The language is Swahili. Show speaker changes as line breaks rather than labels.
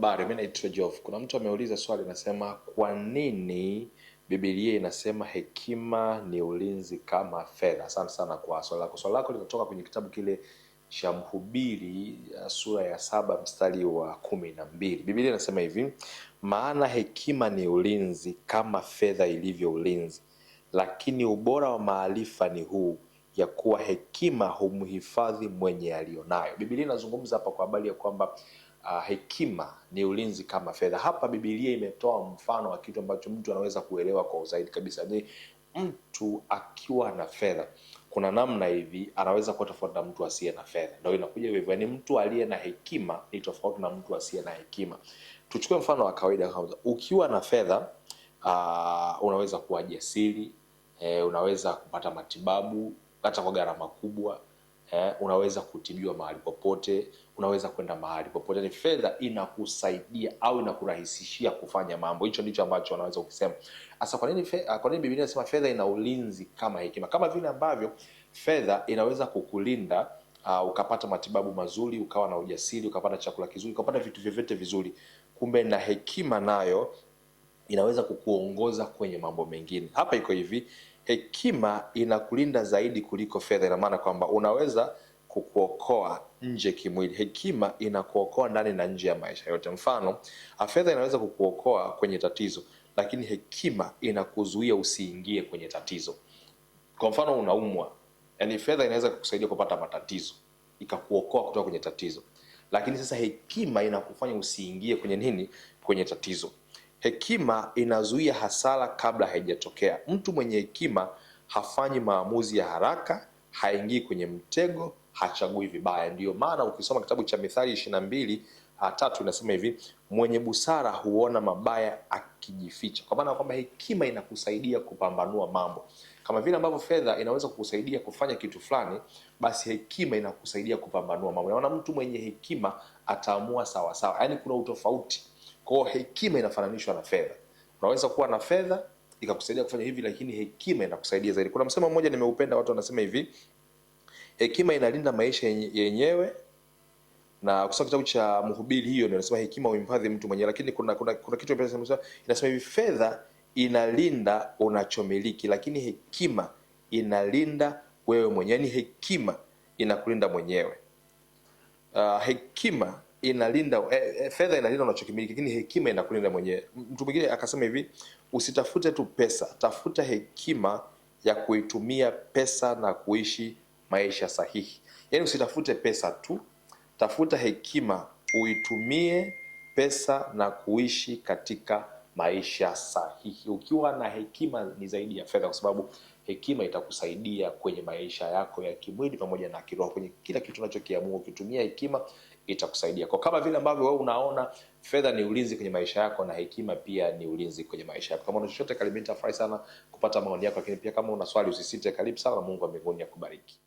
Habari, mimi naitwa Jof. Kuna mtu ameuliza swali nasema, kwa nini Biblia inasema hekima ni ulinzi kama fedha? Asante sana kwa swali lako. Swali lako linatoka kwenye kitabu kile cha Mhubiri sura ya 7 mstari wa 12. Biblia inasema hivi, maana hekima ni ulinzi kama fedha ilivyo ulinzi, lakini ubora wa maarifa ni huu, ya kuwa hekima humhifadhi mwenye alionayo. Biblia inazungumza hapa kwa habari ya kwamba hekima ni ulinzi kama fedha. Hapa Biblia imetoa mfano wa kitu ambacho mtu anaweza kuelewa kwa uzaidi kabisa. Ni mtu akiwa na fedha, kuna namna hivi anaweza kuwa tofauti na mtu asiye na fedha. Ndio inakuja hivyo, ni mtu aliye na hekima ni tofauti na mtu asiye na hekima. Tuchukue mfano wa kawaida kwanza. Ukiwa na fedha unaweza kuwa jasiri, unaweza kupata matibabu hata kwa gharama kubwa. Unaweza kutibiwa mahali popote, unaweza kwenda mahali popote. Ni fedha inakusaidia au inakurahisishia kufanya mambo. Hicho ndicho ambacho wanaweza kusema. Sasa kwa nini Biblia inasema fedha ina ulinzi kama hekima? Kama vile ambavyo fedha inaweza kukulinda ukapata matibabu mazuri, ukawa na ujasiri, ukapata chakula kizuri, ukapata vitu vyovyote vizuri, kumbe na hekima nayo inaweza kukuongoza kwenye mambo mengine. Hapa iko hivi, hekima inakulinda zaidi kuliko fedha. Ina maana kwamba unaweza kukuokoa nje kimwili, hekima inakuokoa ndani na nje ya maisha yote. Mfano, fedha inaweza kukuokoa kwenye tatizo, lakini hekima inakuzuia usiingie kwenye tatizo. Kwa mfano, unaumwa, yani fedha inaweza kukusaidia kupata matatizo, ikakuokoa kutoka kwenye tatizo, lakini sasa hekima inakufanya usiingie kwenye nini? Kwenye tatizo. Hekima inazuia hasara kabla haijatokea. Mtu mwenye hekima hafanyi maamuzi ya haraka, haingii kwenye mtego, hachagui vibaya. Ndiyo maana ukisoma kitabu cha Mithali 22:3 inasema hivi, mwenye busara huona mabaya akijificha. Kwa maana kwamba hekima inakusaidia kupambanua mambo. Kama vile ambavyo fedha inaweza kukusaidia kufanya kitu fulani, basi hekima inakusaidia kupambanua mambo. Naona mtu mwenye hekima ataamua sawa sawa. Yaani kuna utofauti. Kwa hekima inafananishwa na fedha. Unaweza kuwa na fedha ikakusaidia kufanya hivi, lakini hekima inakusaidia zaidi. Kuna msemo mmoja nimeupenda, watu wanasema hivi, hekima inalinda maisha yenyewe. Na kusoma kitabu cha Mhubiri hiyo ndio inasema hekima huhifadhi mtu mwenyewe, lakini kuna kitu inasema hivi, fedha inalinda unachomiliki, lakini hekima inalinda wewe mwenyewe. Yaani hekima inakulinda mwenyewe. Hekima inalinda fedha inalinda unachokimiliki, lakini hekima inakulinda mwenyewe. Mtu mwingine akasema hivi, usitafute tu pesa, tafuta hekima ya kuitumia pesa na kuishi maisha sahihi. Yaani usitafute pesa tu, tafuta hekima uitumie pesa na kuishi katika maisha sahihi. Ukiwa na hekima ni zaidi ya fedha, kwa sababu hekima itakusaidia kwenye maisha yako ya kimwili pamoja na kiroho, kwenye kila kitu unachokiamua. Ukitumia hekima itakusaidia. Kwa kama vile ambavyo wewe unaona fedha ni ulinzi kwenye maisha yako, na hekima pia ni ulinzi kwenye maisha yako. Kama una chochote, karibu. Nitafurahi sana kupata maoni yako, lakini pia kama una swali usisite, karibu sana. Mungu wa mbinguni akubariki.